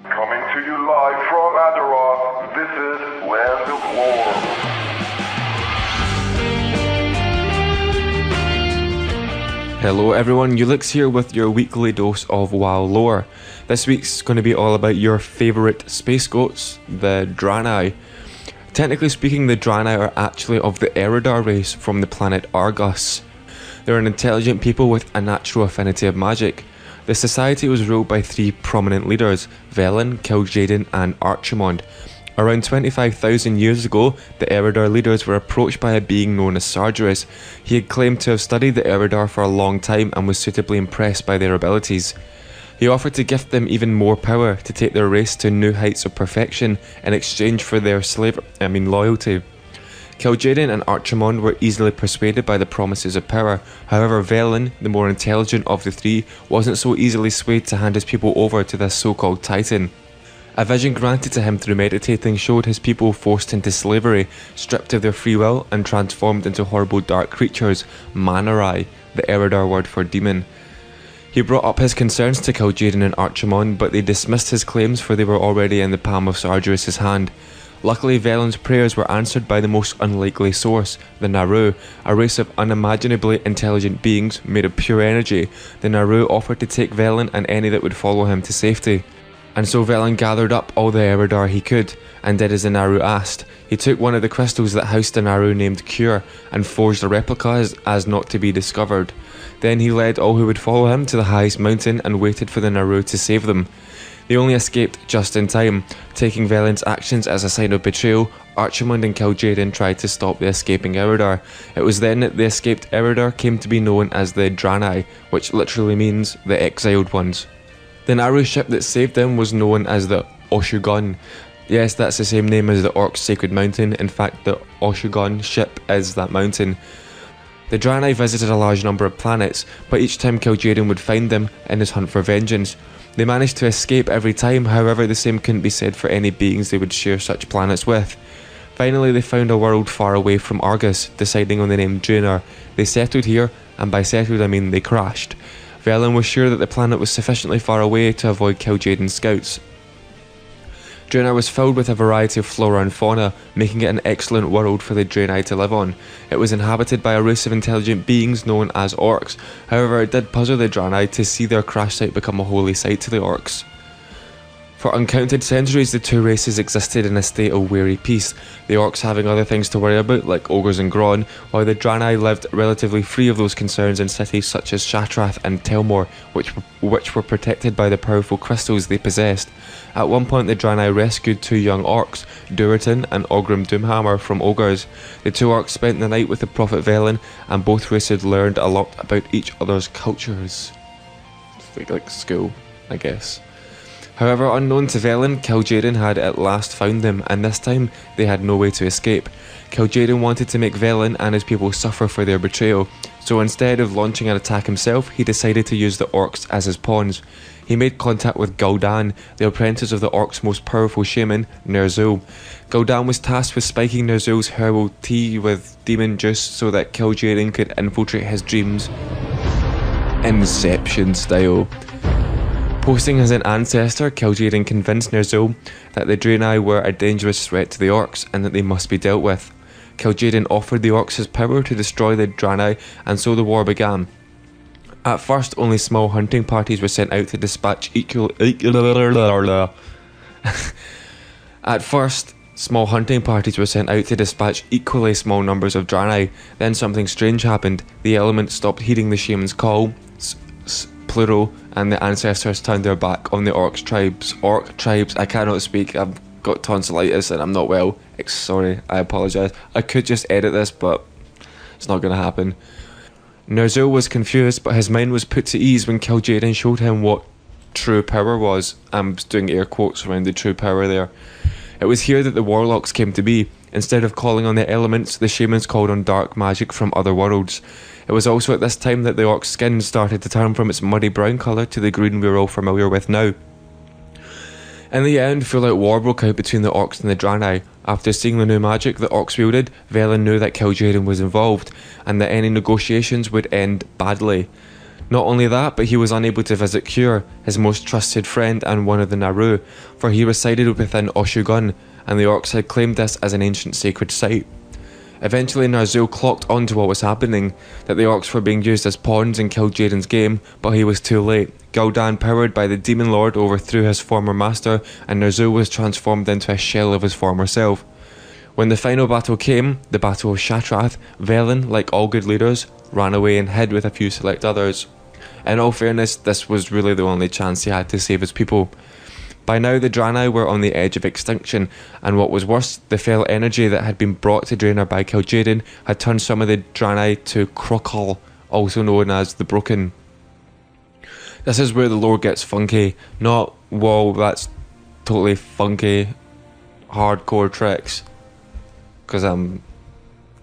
Coming to you live from Azeroth, this is Land of Lore. Hello everyone, Eulixe here with your weekly dose of WoW lore. This week's going to be all about your favourite space goats, the Draenei. Technically speaking, the Draenei are actually of the Eridar race from the planet Argus. They're an intelligent people with a natural affinity of magic. The society was ruled by three prominent leaders, Velen, Kil'jaeden and Archimonde. Around 25,000 years ago, the Eridar leaders were approached by a being known as Sargeras. He had claimed to have studied the Eridar for a long time and was suitably impressed by their abilities. He offered to gift them even more power to take their race to new heights of perfection in exchange for their loyalty. Kil'jaeden and Archimonde were easily persuaded by the promises of power. However, Velen, the more intelligent of the three, wasn't so easily swayed to hand his people over to this so-called Titan. A vision granted to him through meditating showed his people forced into slavery, stripped of their free will and transformed into horrible dark creatures, Manarai, the Eridar word for demon. He brought up his concerns to Kil'jaeden and Archimonde, but they dismissed his claims for they were already in the palm of Sargeras' hand. Luckily, Velen's prayers were answered by the most unlikely source, the Naru, a race of unimaginably intelligent beings made of pure energy. The Naru offered to take Velen and any that would follow him to safety. And so Velen gathered up all the Eridar he could, and did as the Naru asked. He took one of the crystals that housed the Naru named Cure, and forged a replica as not to be discovered. Then he led all who would follow him to the highest mountain and waited for the Naru to save them. They only escaped just in time. Taking Velen's actions as a sign of betrayal, Archimonde and Kil'jaeden tried to stop the escaping Eridar. It was then that the escaped Eridar came to be known as the Draenei, which literally means the exiled ones. The Naru ship that saved them was known as the Oshu'gun. Yes, that's the same name as the Orcs' sacred mountain. In fact, the Oshu'gun ship is that mountain. The Draenei visited a large number of planets, but each time Kil'jaeden would find them in his hunt for vengeance. They managed to escape every time, however the same couldn't be said for any beings they would share such planets with. Finally, they found a world far away from Argus, deciding on the name Draenei. They settled here, and by settled I mean they crashed. Velen was sure that the planet was sufficiently far away to avoid Kil'jaeden's scouts. Draenei was filled with a variety of flora and fauna, making it an excellent world for the Draenei to live on. It was inhabited by a race of intelligent beings known as Orcs. However, it did puzzle the Draenei to see their crash site become a holy site to the Orcs. For uncounted centuries, the two races existed in a state of wary peace, the Orcs having other things to worry about, like ogres and Gron, while the Draenei lived relatively free of those concerns in cities such as Shattrath and Telmor, which were protected by the powerful crystals they possessed. At one point, the Draenei rescued two young Orcs, Durotan and Ogrim Doomhammer, from ogres. The two Orcs spent the night with the Prophet Velen, and both races learned a lot about each other's cultures. It's like school, I guess. However, unknown to Velen, Kil'jaeden had at last found them, and this time they had no way to escape. Kil'jaeden wanted to make Velen and his people suffer for their betrayal, so instead of launching an attack himself, he decided to use the Orcs as his pawns. He made contact with Gul'dan, the apprentice of the Orcs' most powerful shaman, Ner'zhul. Gul'dan was tasked with spiking Ner'zhul's herbal tea with demon juice so that Kil'jaeden could infiltrate his dreams. Inception style. Posting as an ancestor, Kil'jaeden convinced Ner'zhul that the Draenei were a dangerous threat to the Orcs and that they must be dealt with. Kil'jaeden offered the Orcs his power to destroy the Draenei, and so the war began. At first, only small hunting parties were sent out to dispatch equally small numbers of Draenei. Then something strange happened. The elements stopped heeding the shaman's call, plural, and the ancestors turned their back on the Orc tribes. I cannot speak, I've got tonsillitis and I'm not well. Sorry, I apologise. I could just edit this, but it's not going to happen. Ner'zhul was confused, but his mind was put to ease when Kil'jaeden showed him what true power was. I'm doing air quotes around the true power there. It was here that the warlocks came to be. Instead of calling on the elements, the shamans called on dark magic from other worlds. It was also at this time that the Orc's skin started to turn from its muddy brown colour to the green we're all familiar with now. In the end, full-out war broke out between the Orcs and the Draenei. After seeing the new magic the Orcs wielded, Velen knew that Kil'jaeden was involved, and that any negotiations would end badly. Not only that, but he was unable to visit Cure, his most trusted friend and one of the Naru, for he resided within Oshugun, and the orcs had claimed this as an ancient sacred site. Eventually Ner'zhul clocked onto what was happening, that the orcs were being used as pawns in Kil'jaeden's game, but he was too late. Gul'dan, powered by the Demon Lord, overthrew his former master, and Ner'zhul was transformed into a shell of his former self. When the final battle came, the Battle of Shattrath, Velen, like all good leaders, ran away and hid with a few select others. In all fairness, this was really the only chance he had to save his people. By now the Draenei were on the edge of extinction, and what was worse, the fell energy that had been brought to Draenor by Kil'jaeden had turned some of the Draenei to Krok'al, also known as the Broken. This is where the lore gets funky, not, whoa, that's totally funky, hardcore tricks, because I'm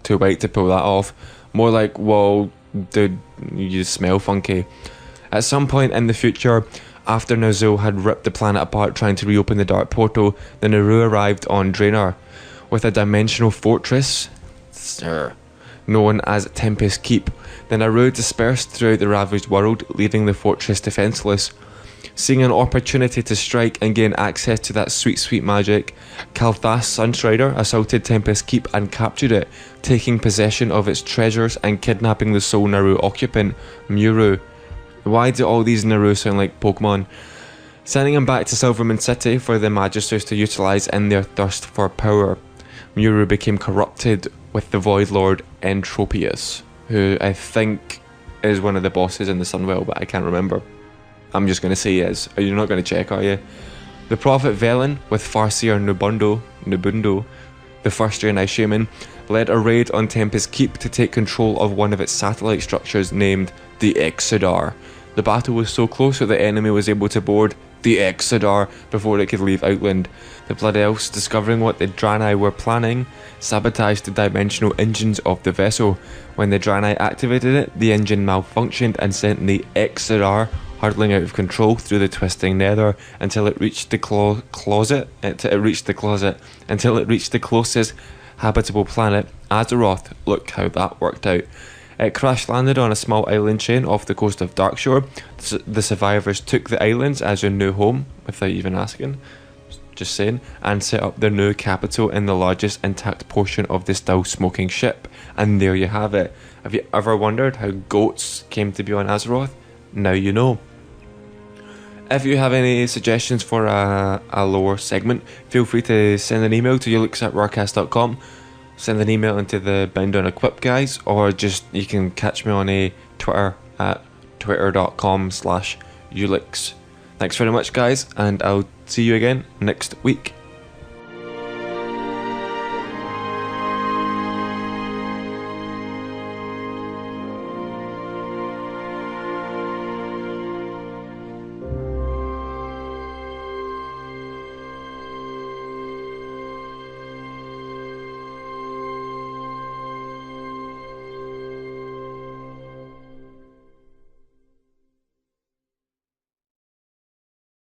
too white to pull that off. More like, whoa, dude, you smell funky. At some point in the future, after Ner'zhul had ripped the planet apart trying to reopen the Dark Portal, the Naru arrived on Draenor with a dimensional fortress known as Tempest Keep. The Naru dispersed throughout the ravaged world, leaving the fortress defenceless. Seeing an opportunity to strike and gain access to that sweet magic, Kal'thas Sunstrider assaulted Tempest Keep and captured it, taking possession of its treasures and kidnapping the sole Naru occupant, Muru. Why do all these Naru sound like Pokemon? Sending him back to Silvermoon City for the Magisters to utilise in their thirst for power. Muru became corrupted with the Void Lord Entropius, who I think is one of the bosses in the Sunwell, but I can't remember. I'm just going to say he is. You're not going to check, are you? The Prophet Velen, with Farseer Nubundo, the first Draenei shaman, led a raid on Tempest Keep to take control of one of its satellite structures named the Exodar. The battle was so close that the enemy was able to board the Exodar before it could leave Outland. The Blood Elves, discovering what the Draenei were planning, sabotaged the dimensional engines of the vessel. When the Draenei activated it, the engine malfunctioned and sent the Exodar hurtling out of control through the twisting nether until it reached the closet, until it reached the closest habitable planet, Azeroth. Look how that worked out. It crash landed on a small island chain off the coast of Darkshore. The survivors took the islands as their new home, without even asking, just saying, and set up their new capital in the largest intact portion of the still smoking ship. And there you have it. Have you ever wondered how goats came to be on Azeroth? Now you know. If you have any suggestions for a lore segment, feel free to send an email to eulixe@rarcast.com. Send an email into the Bound on Equip guys, or just you can catch me on a Twitter at twitter.com/Eulixe. Thanks very much guys, and I'll see you again next week.